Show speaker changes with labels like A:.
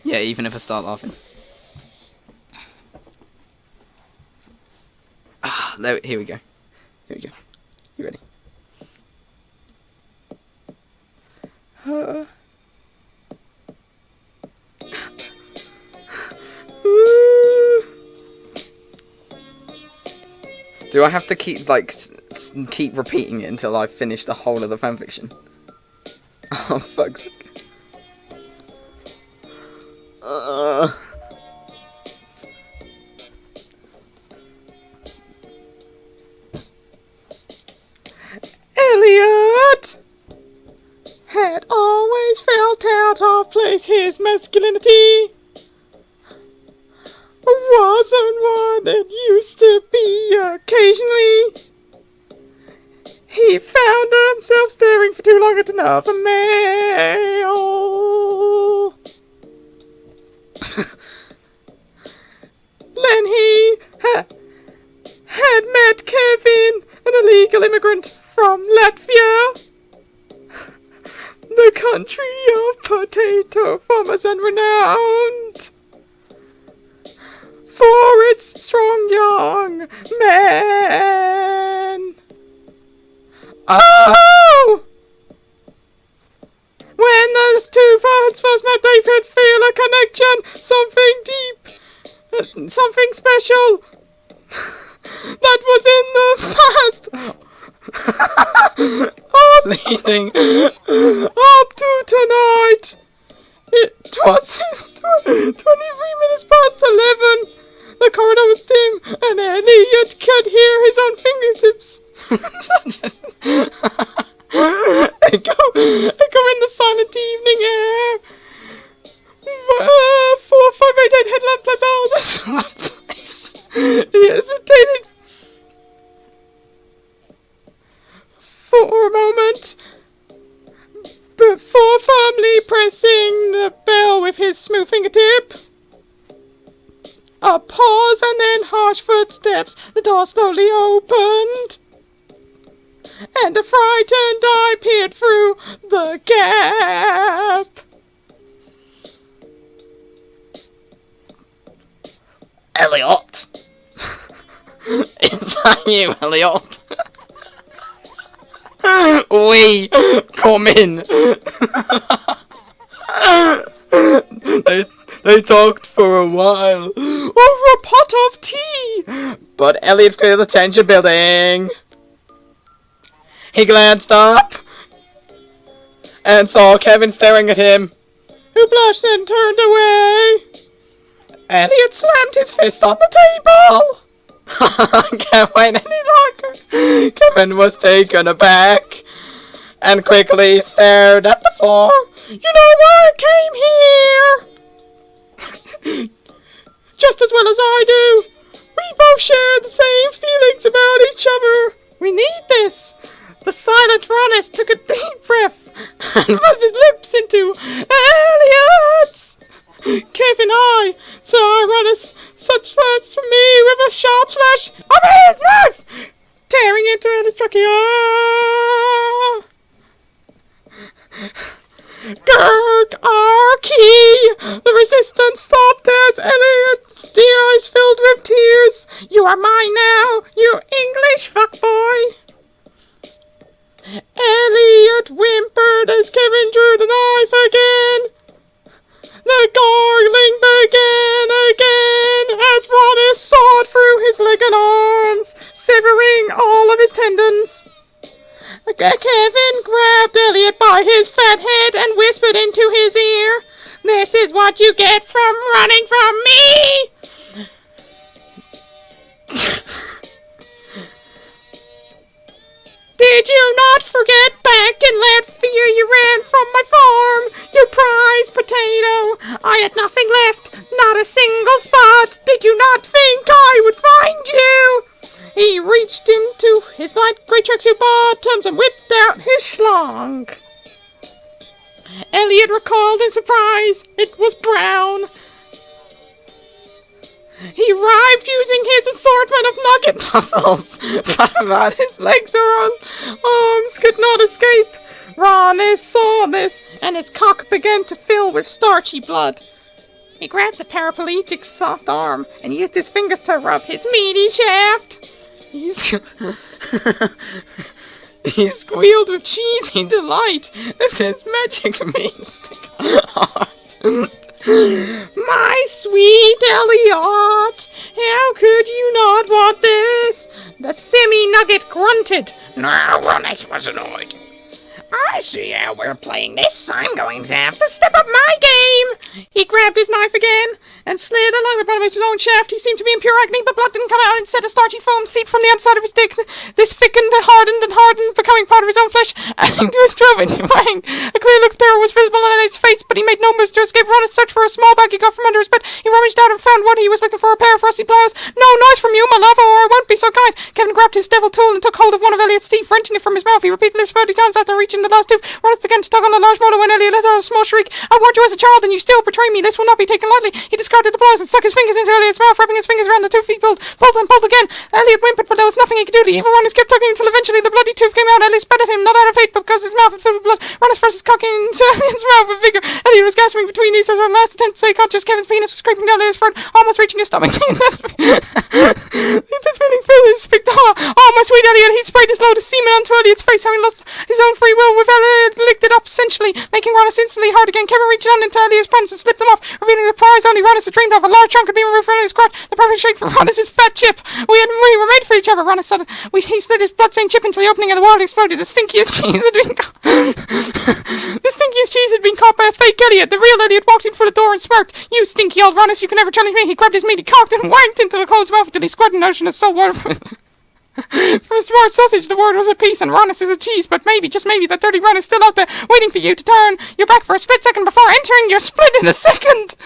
A: Yeah, even if I start laughing. Ah, there. Here we go. Here we go. You ready? Do I have to keep keep repeating it until I finish the whole of the fanfiction? Oh fuck's sake. Elliot had always felt out of place. His masculinity wasn't what it used to be. Occasionally he found himself staring for too long at another male. Then he had met Kevin, an illegal immigrant from Latvia, the country of potato farmers and renowned for its strong young men. Oh! When the two first met, they could feel a connection, something deep, something special that was in the past. Leading up to tonight. It was 23 minutes past 11. The corridor was dim, and Elliot could hear his own fingertips echo in the silent evening air. 4588 Headland Plaza. He hesitated for a moment before firmly pressing the bell with his smooth fingertip. A pause and then harsh footsteps. The door slowly opened, and a frightened eye peered through the gap. Elliot! Is that you, Elliot? We come in. They talked for a while over a pot of tea, but Elliot cleared the tension building. He glanced up and saw Kevin staring at him, who blushed and turned away. Elliot slammed his fist on the table. Can't wait any longer. Kevin was taken aback and quickly stared at the floor. You know why I came here? Just as well as I do. We both share the same feelings about each other. We need this. The silent Ronis took a deep breath and pressed his lips into Elliot's. Kevin I saw Ronis such words from me with a sharp slash of his knife, tearing into Elliot's trachea. Gurg Archie! The resistance stopped as Elliot's eyes filled with tears. You are mine now, you English fuckboy. Elliot whimpered as Kevin drew the knife again. The gargling began again as Ronis sawed through his leg and arms, severing all of his tendons. Kevin grabbed Elliot by his fat head and whispered into his ear, "This is what you get from running from me!" Did you not forget back in Latvia you ran from my farm, you prized potato? I had nothing left, not a single spot. Did you not think I would find you? He reached into his light grey tracksuit bottoms and whipped out his schlong. Elliot recoiled in surprise. It was brown. He writhed using his assortment of nugget muscles, but his legs or arms could not escape. Ronis saw this, and his cock began to fill with starchy blood. He grabbed the paraplegic's soft arm and used his fingers to rub his meaty shaft. He squealed with cheesy delight as his magic made stick hard. My sweet Elliot, how could you not want this? The semi-nugget grunted.
B: Now, Ronus was annoyed. I see how we're playing this. I'm going to have to step up my game.
A: He grabbed his knife again and slid along the bottom of his own shaft. He seemed to be in pure agony, but blood didn't come out. Instead, a starchy foam seeped from the outside of his dick. This thickened, hardened, becoming part of his own flesh, adding to his throat. Bang! A clear look of terror was visible on his face, but he made no moves to escape. Ron searched for a small bag he got from under his bed. He rummaged out and found what he was looking for, a pair of rusty pliers. No noise from you, my love, or I won't be so kind. Kevin grabbed his devil tool and took hold of one of Elliot's teeth, wrenching it from his mouth. He repeated this 30 times after reaching the last tooth. Ron began to tug on the large molar when Elliot let out a small shriek. I warned you as a child, and you still betray me. This will not be taken lightly. He discarded the pliers and stuck his fingers into Elliot's mouth, rubbing his fingers around the tooth. He pulled and pulled again. Elliot whimpered, but there was nothing he could do. The evil Ronus kept tugging until eventually the bloody tooth came out. Elliot spat at him, not out of hate, but because his mouth was filled with blood. Ronus thrust his cock into Elliot's mouth with vigor. Elliot was gasping between these as a last attempt to stay conscious. Kevin's penis was scraping down Elliot's throat, almost reaching his stomach. This feeling filled his sphincter. Oh, my sweet Elliot! He sprayed his load of semen onto Elliot's face, having lost his own free will, with Elliot licked it up, essentially making Ronus instantly hard again. Kevin reached down into Elliot's pants and slipped them off, revealing the prize only Ronus had dreamed of. A large chunk had been removed from Elliot's crotch, the perfect shape for Ronus's fat chip. We were made for each other, Ronus said. He slid his blood-stained chip into the opening, and the world exploded. The stinkiest cheese had been caught by a fake Elliot. The real Elliot walked in through the door and smirked. You stinky old Ronus, you can never challenge me. He grabbed his meaty cock and wanked into the closed mouth until he squirted an ocean of salt water from his... From a smart sausage, the word was a piece, and Ronus is a cheese, but maybe, just maybe, that dirty Ron is still out there, waiting for you to turn your back for a split second before entering your split in a second.